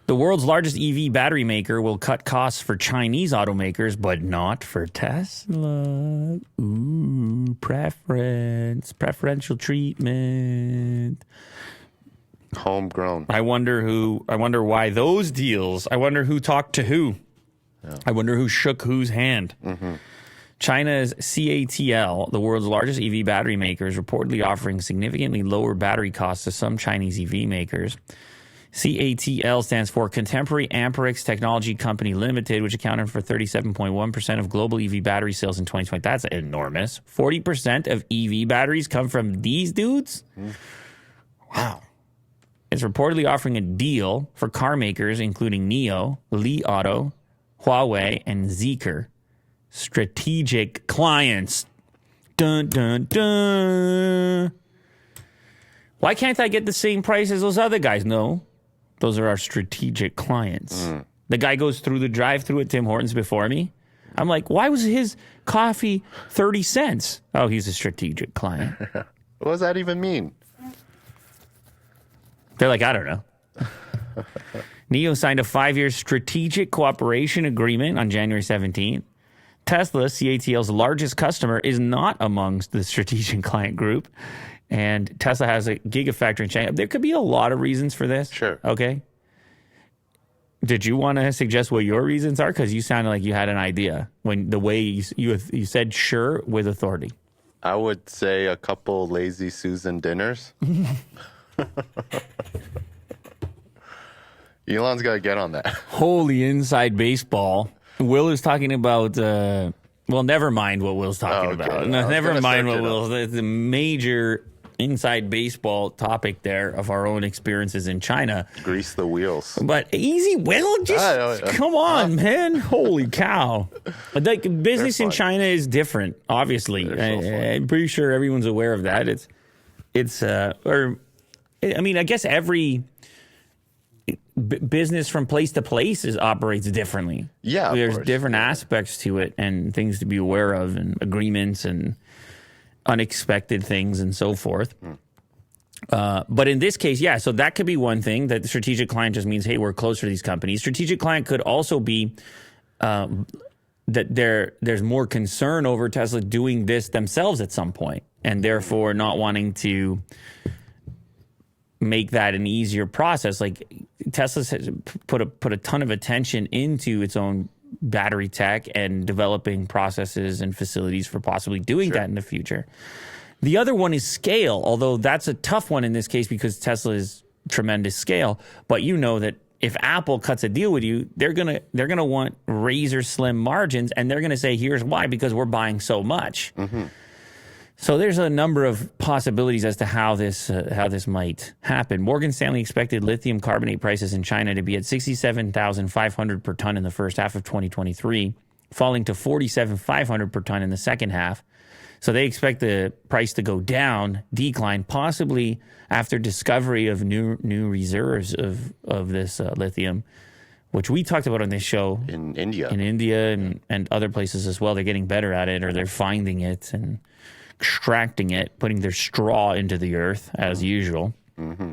The world's largest EV battery maker will cut costs for Chinese automakers, but not for Tesla. Ooh, preferential treatment. Homegrown. I wonder why those deals. I wonder who talked to who. Yeah. I wonder who shook whose hand. Mm-hmm. China's CATL, the world's largest EV battery maker, is reportedly offering significantly lower battery costs to some Chinese EV makers. CATL stands for Contemporary Amperex Technology Company Limited, which accounted for 37.1% of global EV battery sales in 2020. That's enormous. 40% of EV batteries come from these dudes? Wow. It's reportedly offering a deal for car makers, including NIO, Li Auto, Huawei, and Zeekr. Strategic clients. Dun, dun, dun. Why can't I get the same price as those other guys? No. Those are our strategic clients. The guy goes through the drive-thru at Tim Hortons before me. I'm like, why was his coffee 30 cents? Oh, he's a strategic client. What does that even mean? They're like, I don't know. NIO signed a 5-year strategic cooperation agreement on January 17th. Tesla, CATL's largest customer, is not amongst the strategic client group. And Tesla has a gigafactory in China. There could be a lot of reasons for this. Sure. Okay. Did you want to suggest what your reasons are? Because you sounded like you had an idea when the way you said sure with authority. I would say a couple lazy Susan dinners. Elon's got to get on that. Holy inside baseball. Will is talking about... well, never mind what Will's talking about. No, never mind what Will's... It's a major inside baseball topic there of our own experiences in China. Grease the wheels. But easy, Will. Just come on, man. Holy cow. Like, business in China is different, obviously. I'm pretty sure everyone's aware of that. I guess every... business from place to place operates differently. Yeah, there's different aspects to it and things to be aware of and agreements and unexpected things and so forth. But in this case, yeah, so that could be one thing, that the strategic client just means, hey, we're closer to these companies. Strategic client could also be that there's more concern over Tesla doing this themselves at some point and therefore not wanting to make that an easier process. Like Tesla's put a ton of attention into its own battery tech and developing processes and facilities for possibly doing that in the future. The other one is scale, although that's a tough one in this case because Tesla is tremendous scale. But you know that if Apple cuts a deal with you, they're gonna want razor slim margins, and they're gonna say, here's why, because we're buying so much. Mm-hmm. So there's a number of possibilities as to how this might happen. Morgan Stanley expected lithium carbonate prices in China to be at 67,500 per ton in the first half of 2023, falling to 47,500 per ton in the second half. So they expect the price to go down, decline, possibly after discovery of new reserves of this lithium, which we talked about on this show. In India. And other places as well. They're getting better at it, or they're finding it and extracting it, putting their straw into the earth as usual. Mm-hmm.